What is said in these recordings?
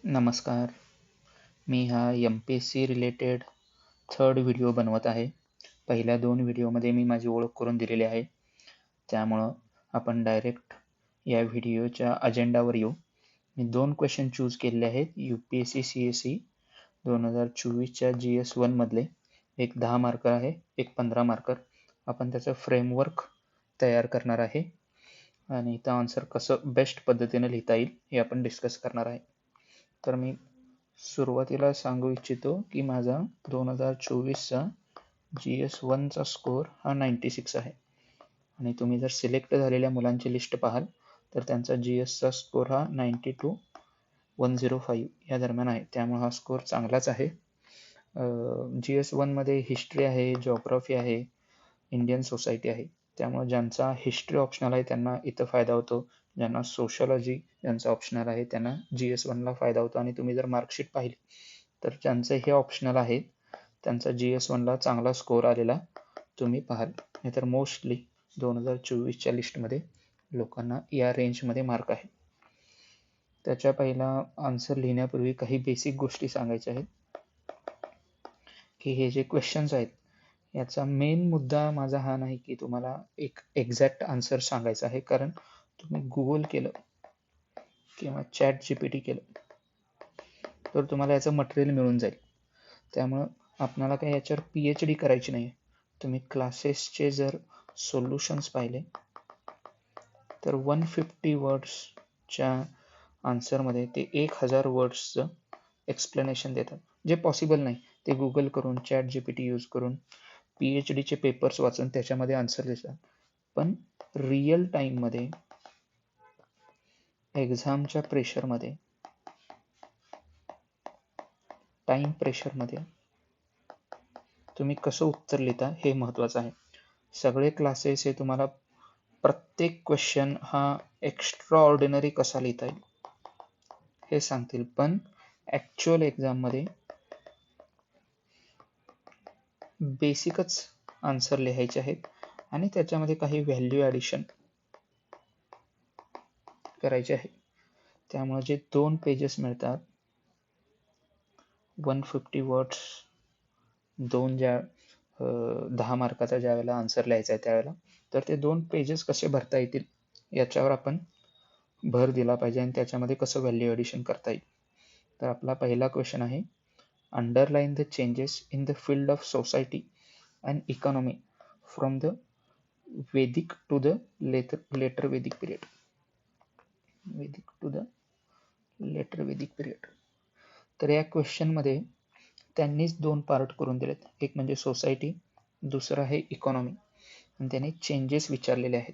नमस्कार. मी हा MPSC related third video बनवत आहे. पहिल्या 2 व्हिडिओमध्ये मी माझी ओळख करून दिलेली आहे. त्यामुळं आपण डायरेक्ट या व्हिडिओच्या अजेंडावर येऊ. मी 2 क्वेश्चन चूज केलेले आहेत. UPSC CSE 2024च्या GS1 मधले. एक 10 मार्कर आहे, एक 15 मार्कर. आपण त्याचं फ्रेमवर्क तयार करणार आहे आणि इथं आन्सर कसं बेस्ट पद्धतीने लिहिता येईल हे आपण डिस्कस करणार आहे. तर मी सुरुवातीला सांगू इच्छितो की माझा 2024चा GS1 चा स्कोर हा 96 आहे आणि तुम्ही जर सिलेक्ट झालेल्या मुलांची लिस्ट पाहाल तर त्यांचा GS चा स्कोर हा 90 to 105 या दरम्यान आहे. त्यामुळे हा स्कोर चांगलाच आहे. GS1 मध्ये हिस्ट्री आहे, जिओग्राफी आहे, इंडियन सोसायटी आहे. त्यामुळे ज्यांचा हिस्ट्री ऑप्शनल आहे त्यांना इथं फायदा होतो. ज्यांना सोशियोलॉजी यांचा ऑप्शनल आहे त्यांना GS1 ला फायदा होतो. आणि तुम्ही जर मार्कशीट पाहिली तर ज्यांचे हे ऑप्शनल आहे त्यांचा GS1 ला चांगला स्कोर आलेला तुम्ही पाहाल. नाहीतर मोस्टली 2024च्या लिस्टमध्ये लोकांना या रेंजमध्ये मार्क आहे. त्याच्या पहिला आन्सर लिहिण्यापूर्वी काही बेसिक गोष्टी सांगायच्या आहेत की हे जे क्वेश्चन्स आहेत याचा मेन मुद्दा माझा हा नाही की तुम्हाला एक एक्झॅक्ट आन्सर सांगायचा आहे, कारण तुम्ही गुगल केलं किंवा ChatGPT केलं तर तुम्हाला याचं मटेरियल मिळून जाईल. त्यामुळं आपल्याला काही याच्यावर PhD करायची नाही. तुम्ही क्लासेसचे जर सोल्युशन्स पाहिले तर 150 वर्ड्सच्या आन्सरमध्ये ते 1000 वर्ड्सचं एक्सप्लेनेशन देतात, जे पॉसिबल नाही. ते गुगल करून ChatGPT यूज करून PhDचे पेपर्स वाचून त्याच्यामध्ये आन्सर देतात. पण रिअल टाइममध्ये एक्झामच्या प्रेशरमध्ये, टाइम प्रेशरमध्ये तुम्ही कसं उत्तर लिहिता हे महत्त्वाचं आहे. सगळे क्लासेस हे तुम्हाला प्रत्येक क्वेश्चन हा एक्स्ट्रा ऑर्डिनरी कसा लिहिता येईल हे सांगतील, पण ॲक्च्युअल एक्झाममध्ये बेसिकच आन्सर लिहायचे आहेत आणि त्याच्यामध्ये काही व्हॅल्यू ॲडिशन करायचे आहे. त्यामुळे जे 2 पेजेस मिळतात 150 वर्ड्स, 10 मार्काचा ज्या वेळेला आन्सर लिहायचा आहे त्यावेळेला, तर ते 2 पेजेस कसे भरता येतील याच्यावर आपण भर दिला पाहिजे आणि त्याच्यामध्ये कसं व्हॅल्यू ॲडिशन करता येईल. तर आपला पहिला क्वेश्चन आहे, underline the changes in the field of society and economy from the Vedic to the later Vedic period. Vedic to the later Vedic period. तर या क्वेश्चन मध्ये त्यांनीच 2 पार्ट करून दिलेत. एक म्हणजे सोसायटी, दुसरं आहे इकॉनॉमी आणि त्यांनी चेंजेस विचारलेले आहेत.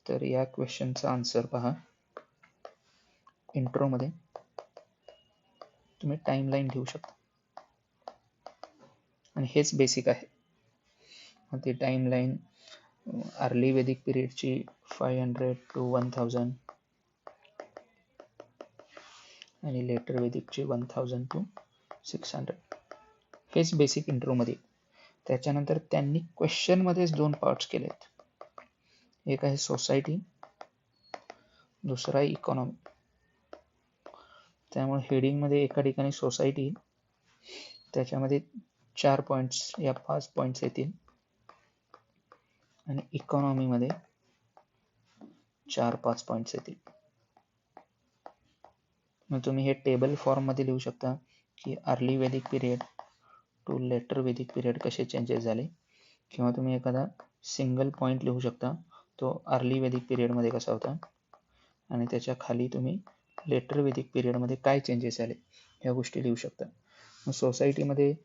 तर या क्वेश्चनचा आन्सर पहा. इंट्रो मध्ये तुम्ही टाइमलाईन घेऊ शकता आणि हेच बेसिक आहे. ती टाइमलाईन अर्ली वेदिक पिरियडची 500 to 1000 आणि लेटर वेदिकची 1000 to 600. हेच बेसिक इंट्रो मध्ये. त्याच्यानंतर त्यांनी क्वेश्चन मध्येच 2 पार्ट्स केलेत. एक आहे सोसायटी, दुसरा आहे इकॉनॉमी. त्यामुळे हेडिंग मध्ये एका ठिकाणी सोसायटी, त्याच्यामध्ये 4 पॉइंट्स या 5 पॉइंट्स येतील आणि इकॉनॉमी मध्ये 4-5 पॉइंट्स येतील. मग तुम्ही हे टेबल फॉर्म मध्ये लिहू शकता की early Vedic period to later Vedic period कसे चेंजेस झाले, किंवा तुम्ही एखादा सिंगल पॉइंट लिहू शकता तो अर्ली वेदिक पिरियड मध्ये कसा होता आणि त्याच्या खाली तुम्ही लेटर वेदिक पिरियड मध्ये काय चेंजेस झाले ह्या गोष्टी लिहू शकता. मग सोसायटी मध्ये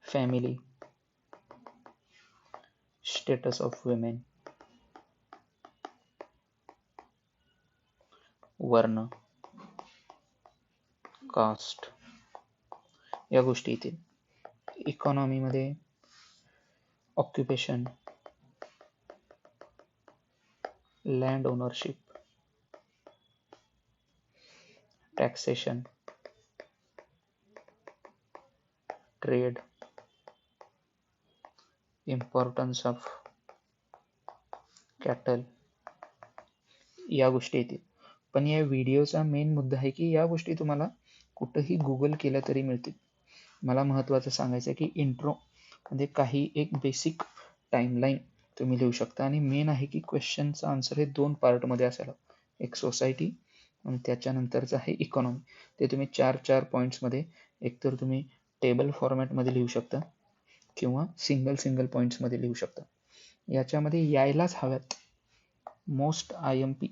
फॅमिली, स्टेटस ऑफ वुमेन, वर्ण, कास्ट या गोष्टी येतील. इकॉनॉमी मध्ये occupation, land ownership, taxation, trade, importance of cattle, या गोष्टी येतील. पण या व्हिडिओचा मेन मुद्दा आहे की या गोष्टी तुम्हाला कुठंही गुगल केल्या तरी मिळतील. मला महत्त्वाचं सांगायचं आहे की इंट्रो मध्ये काही एक बेसिक टाइमलाईन तुम्ही लिहू शकता आणि मेन आहे की क्वेश्चनचा आन्सर हे 2 पार्टमध्ये असायला. एक सोसायटी आणि त्याच्यानंतरचं आहे इकॉनॉमी. ते तुम्ही 4-4 पॉईंट्समध्ये एकतर तुम्ही टेबल फॉर्मॅटमध्ये लिहू शकता किंवा सिंगल पॉईंट्समध्ये लिहू शकता. याच्यामध्ये यायलाच हव्यात मोस्ट IMP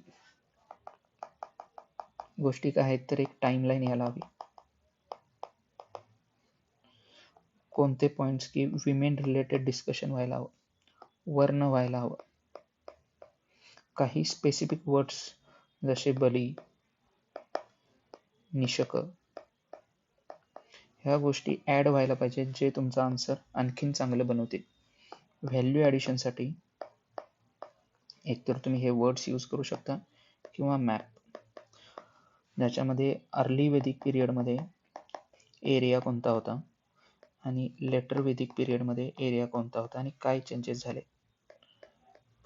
गोष्टी काय आहेत तर एक टाइमलाईन यायला हवी. कोणते पॉईंट्स की विमेन रिलेटेड डिस्कशन व्हायला हवं, वर्ण व्हायला हवं, काही स्पेसिफिक वर्ड्स जसे बली, निशक ह्या गोष्टी ॲड व्हायला पाहिजेत जे तुमचा आन्सर आणखीन चांगलं बनवतील. व्हॅल्यू ॲडिशनसाठी एकतर तुम्ही हे वर्ड्स यूज करू शकता किंवा मॅप, ज्याच्यामध्ये अर्ली वेदिक पिरियडमध्ये एरिया कोणता होता आणि लेटर वेदिक पिरियडमध्ये एरिया कोणता होता आणि काय चेंजेस झाले.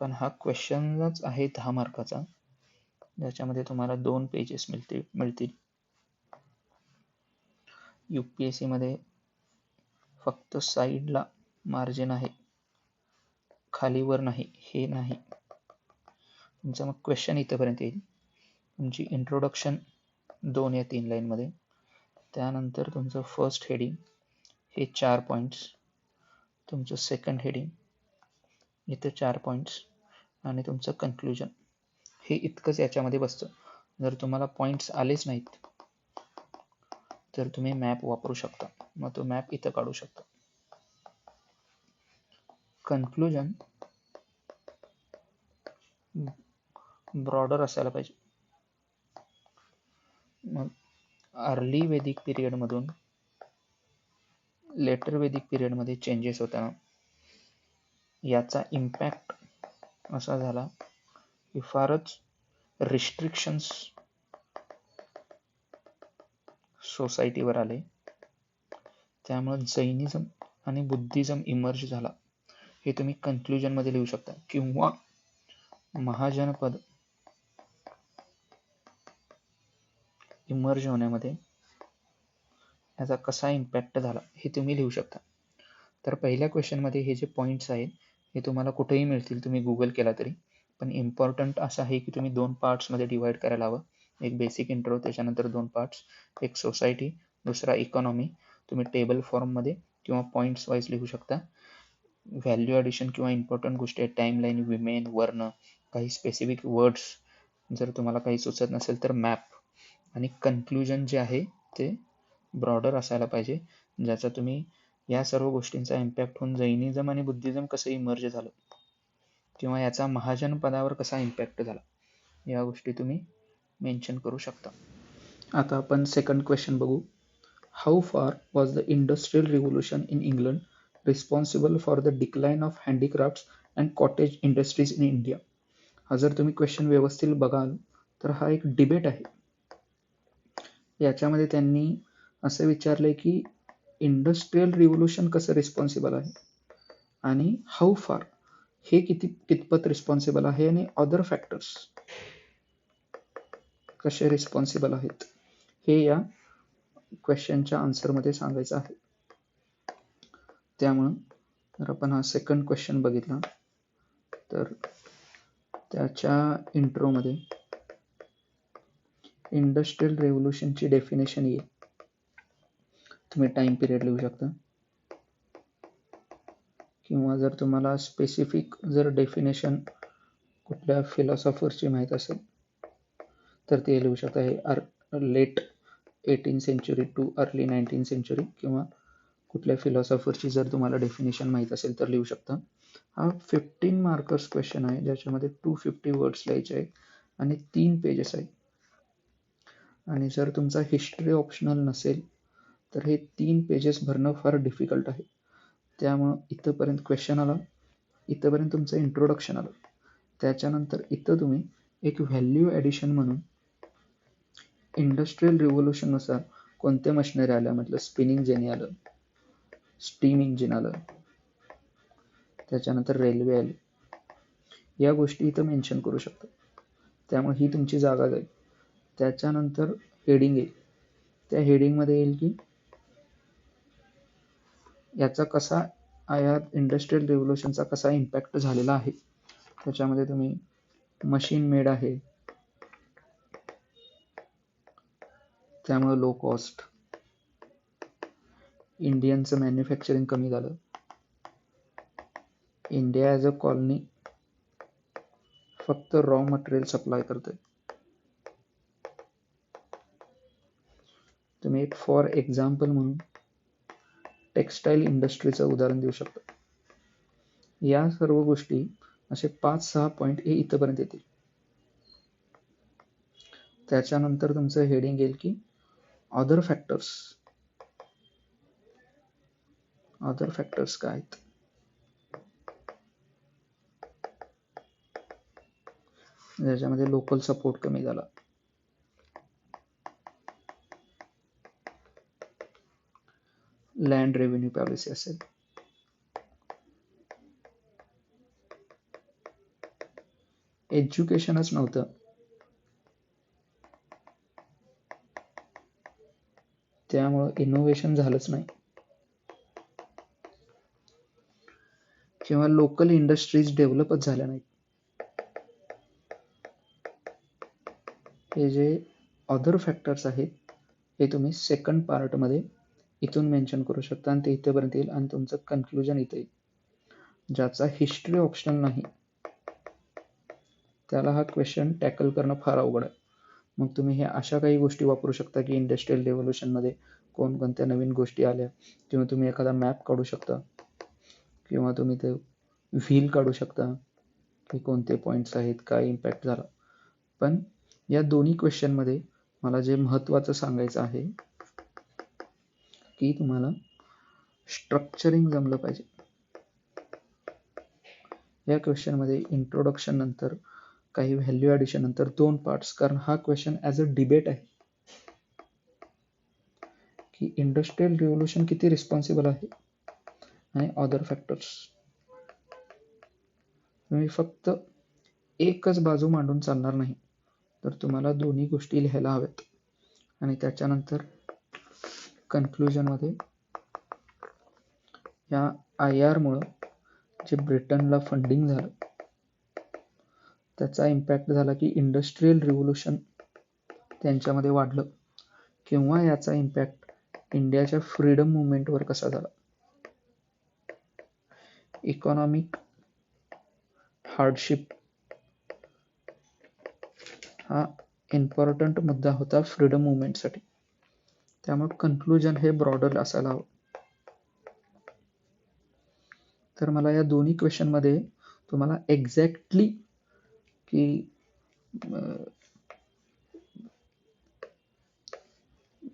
पण हा क्वेश्चनच आहे 10 मार्काचा, ज्याच्यामध्ये तुम्हाला 2 पेजेस मिळतील. UPSC मध्ये फक्त साईडला मार्जिन आहे, खालीवर नाही, हे नाही. तुमचा मग क्वेश्चन इथंपर्यंत येईल. तुमची इंट्रोडक्शन 2 या 3 लाईनमध्ये, त्यानंतर तुमचं फर्स्ट हेडिंग हे 4 पॉईंट्स, तुमचं सेकंड हेडिंग इथे 4 पॉईंट्स आणि तुमचं कन्क्लुजन हे इतकंच याच्यामध्ये बसतं. जर तुम्हाला पॉईंट्स आलेच नाहीत तर तुम्ही मॅप वापरू शकता, मग तो मॅप इथं काढू शकता. कन्क्लुजन ब्रॉडर असायला पाहिजे. मग अर्ली वेदिक पिरियडमधून लेटर वेदिक पिरियडमध्ये चेंजेस होताना याचा इम्पॅक्ट असा झाला की फारच रिस्ट्रिक्शन्स सोसायटीवर आले, त्यामुळे जैनिझम आणि बुद्धिझम इमर्ज झाला. हे तुम्ही कन्क्लुजन मध्ये लिहू शकता. किंवा महाजनपद इमर्ज होण्यामध्ये याचा कसा इम्पॅक्ट झाला हे तुम्ही लिहू शकता. तर पहिल्या क्वेश्चन मध्ये हे जे पॉईंट्स आहेत हे तुम्हाला कुठेही मिळतील, तुम्ही गुगल केला तरी. पण इम्पॉर्टंट असं आहे की तुम्ही 2 पार्ट्समध्ये डिवाइड करायला हवं. एक बेसिक इंट्रो, त्याच्यानंतर 2 पार्ट्स, एक सोसायटी, दुसरा इकॉनॉमी. तुम्ही टेबल फॉर्ममध्ये किंवा पॉईंट्स वाईज लिहू शकता. व्हॅल्यू ॲडिशन किंवा इम्पॉर्टंट गोष्टी आहेत, टाइमलाईन, विमेन, वर्ण, काही स्पेसिफिक वर्ड्स, जर तुम्हाला काही सुचत नसेल तर मॅप, आणि कन्क्लुजन जे आहे ते ब्रॉडर असायला पाहिजे, ज्याचा तुम्ही या सर्व गोष्टींचा इम्पॅक्ट होऊन जैनिझम आणि बुद्धिझम कसं इमर्ज झालं किंवा याचा महाजन पदावर कसा इम्पॅक्ट झाला या गोष्टी तुम्ही मेन्शन करू शकता. आता आपण सेकंड क्वेश्चन बघू. How far was the industrial revolution in England responsible for the decline of handicrafts and cottage industries in India. हा जर तुम्ही क्वेश्चन व्यवस्थित बघाल तर हा एक डिबेट आहे. याच्यामध्ये त्यांनी असं विचारलंय की इंडस्ट्रियल रिव्होल्यूशन कसं रिस्पॉन्सिबल आहे आणि हाऊ फार हे कितपत रिस्पॉन्सिबल आहे आणि अदर फॅक्टर्स कसे रिस्पॉन्सिबल आहेत हे या क्वेश्चनच्या आन्सरमध्ये सांगायचं आहे. त्यामुळं जर आपण हा सेकंड क्वेश्चन बघितला तर त्याच्या इंट्रोमध्ये इंडस्ट्रियल रेव्होल्यूशनची डेफिनेशन येईल. तुम्ही टाइम पिरियड लिहू शकता किंवा जर तुम्हाला स्पेसिफिक जर डेफिनेशन कुठल्या फिलॉसॉफरची माहीत असेल तर ते लिहू शकता. हे late 18th century to early 19th century किंवा कुठल्या फिलॉसॉफरची जर तुम्हाला डेफिनेशन माहीत असेल तर लिहू शकता. हा 15 मार्कर्स क्वेश्चन आहे, ज्याच्यामध्ये 250 वर्ड्स लिहायचे आहेत आणि 3 पेजेस आहेत. आणि जर तुमचा हिस्ट्री ऑप्शनल नसेल तर हे 3 पेजेस भरणं फार डिफिकल्ट आहे. त्यामुळं इथंपर्यंत क्वेश्चन आला, इथंपर्यंत तुमचं इंट्रोडक्शन आलं, त्याच्यानंतर इथं तुम्ही एक व्हॅल्यू ॲडिशन म्हणून इंडस्ट्रियल रिव्होल्यूशननुसार कोणत्या मशिनरी आल्या, म्हटलं स्पिनिंग जेनी आलं, स्टीम इंजिन आलं, त्याच्यानंतर रेल्वे आली, या गोष्टी इथं मेन्शन करू शकता. त्यामुळे ही तुमची जागा जाईल. त्याच्यानंतर हेडिंग येईल. त्या हेडिंगमध्ये येईल की याचा कसा या इंडस्ट्रियल रिव्होल्यूशनचा कसा इम्पॅक्ट झालेला आहे. त्याच्यामध्ये तुम्ही मशीन मेड आहे, त्यामुळे लो कॉस्ट, इंडियनचं मॅन्युफॅक्चरिंग कमी झालं, इंडिया ॲज अ कॉलनी फक्त रॉ मटेरियल सप्लाय करते. तुम्ही एक फॉर एक्झाम्पल म्हणून टेक्स्टाईल इंडस्ट्रीचं उदाहरण देऊ शकता. या सर्व गोष्टी असे 5-6 पॉईंट हे इथपर्यंत येतील. त्याच्यानंतर तुमचं हेडिंग येईल की अदर फॅक्टर्स. अदर फॅक्टर्स काय आहेत? ज्याच्यामध्ये लोकल सपोर्ट कमी झाला, लँड रेव्हेन्यू पॉलिसी असेल, एज्युकेशनच नव्हतं, त्यामुळं इनोव्हेशन झालंच नाही, किंवा लोकल इंडस्ट्रीज डेव्हलपच झाल्या नाहीत. हे जे अदर फॅक्टर्स आहेत हे तुम्ही सेकंड पार्टमध्ये इथून मेन्शन करू शकता आणि ते इथेपर्यंत येईल आणि तुमचं कन्क्लुजन इथे येईल. ज्याचा हिस्ट्री ऑप्शनल नाही त्याला हा क्वेश्चन टॅकल करणं फार अवघड आहे. मग तुम्ही हे अशा काही गोष्टी वापरू शकता की इंडस्ट्रियल रिव्होल्यूशनमध्ये कोणकोणत्या नवीन गोष्टी आल्या, किंवा तुम्ही एखादा मॅप काढू शकता, किंवा तुम्ही ते व्हील काढू शकता की कोणते पॉईंट्स आहेत, काय इम्पॅक्ट झाला. पण या दोन्ही क्वेश्चनमध्ये मला जे महत्त्वाचं सांगायचं आहे की तुम्हाला स्ट्रक्चरिंग जमलं पाहिजे. या क्वेश्चनमध्ये इंट्रोडक्शन नंतर काही व्हॅल्यू ॲडिशन नंतर 2 पार्ट्स, कारण हा क्वेश्चन ॲज अ डिबेट आहे की इंडस्ट्रियल रिव्होल्यूशन किती रिस्पॉन्सिबल आहे आणि अदर फॅक्टर्स. तुम्ही फक्त एकच बाजू मांडून चालणार नाही, तर तुम्हाला दोन्ही गोष्टी लिहायला हव्यात. आणि त्याच्यानंतर कन्क्लुजनमध्ये या IR मुळे जे ब्रिटनला फंडिंग झालं त्याचा इम्पॅक्ट झाला की इंडस्ट्रियल रिव्होल्यूशन त्यांच्यामध्ये वाढलं, किंवा याचा इम्पॅक्ट इंडियाच्या फ्रीडम मुवमेंटवर कसा झाला. इकॉनॉमिक हार्डशिप हा इम्पॉर्टंट मुद्दा होता फ्रीडम मुवमेंटसाठी. त्यामुळे कन्क्लुजन हे ब्रॉडर असायला हवं. तर मला या दोन्ही क्वेश्चनमध्ये तुम्हाला एक्झॅक्टली की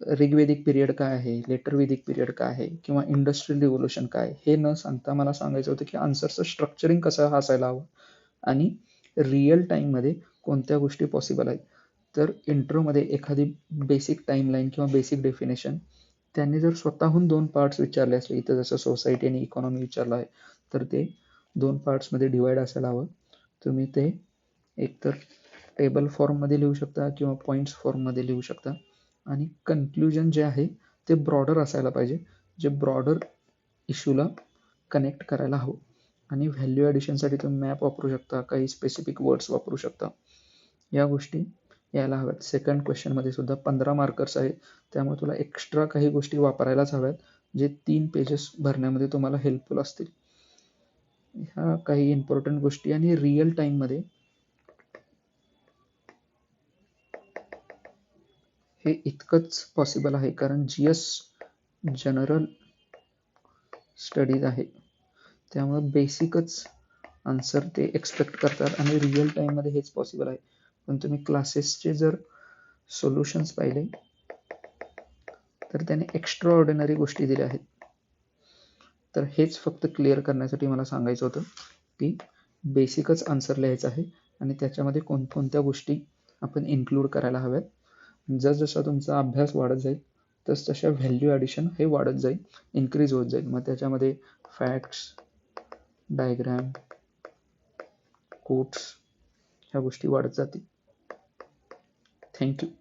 ऋग्वेदिक पिरियड काय आहे, लेटर वेदिक पिरियड काय आहे, किंवा इंडस्ट्रियल रिव्होल्यूशन काय, हे न सांगता मला सांगायचं होतं की आन्सरचं स्ट्रक्चरिंग कसं असायला हवं आणि रिअल टाईममध्ये कोणत्या गोष्टी पॉसिबल आहेत. तर इंट्रोमध्ये एखादी बेसिक टाईमलाईन किंवा बेसिक डेफिनेशन त्यांनी जर स्वतःहून 2 पार्ट्स विचारले असले, इथं जसं सोसायटी आणि इकॉनॉमी विचारलं आहे, तर ते 2 पार्ट्समध्ये डिवाइड असायला हवं. तुम्ही ते एकतर टेबल फॉर्ममध्ये लिहू शकता किंवा पॉईंट्स फॉर्ममध्ये लिहू शकता. आणि कन्क्लुजन जे आहे ते ब्रॉडर असायला पाहिजे, जे ब्रॉडर इश्यूला कनेक्ट करायला हवं. आणि व्हॅल्यू ॲडिशनसाठी तुम्ही मॅप वापरू शकता, काही स्पेसिफिक वर्ड्स वापरू शकता. या गोष्टी यायला हव्यात. सेकंड क्वेश्चनमध्ये सुद्धा 15 मार्कर्स आहेत, त्यामुळे तुला एक्स्ट्रा काही गोष्टी वापरायलाच हव्यात जे 3 पेजेस भरण्यामध्ये तुम्हाला हेल्पफुल असतील. ह्या काही इम्पॉर्टंट गोष्टी आणि रिअल टाईममध्ये हे इतकंच पॉसिबल आहे, कारण GS जनरल स्टडीज आहे, त्यामुळे बेसिकच आन्सर ते एक्सपेक्ट करतात आणि रिअल टाईममध्ये हेच पॉसिबल आहे. पण तुम्ही क्लासेसचे जर सोल्युशन्स पाहिले तर त्याने एक्स्ट्रा ऑर्डिनरी गोष्टी दिल्या आहेत. तर हेच फक्त क्लिअर करण्यासाठी मला सांगायचं होतं की बेसिकच आन्सर लिहायचं आहे आणि त्याच्यामध्ये कोणकोणत्या गोष्टी आपण इन्क्लूड करायला हव्यात. जसजसा तुमचा अभ्यास वाढत जाईल तसतशा व्हॅल्यू ॲडिशन हे वाढत जाईल, इन्क्रीज होत जाईल. मग त्याच्यामध्ये फॅक्ट्स, डायग्रॅम, कोट्स ह्या गोष्टी वाढत जातील. थँक्यू.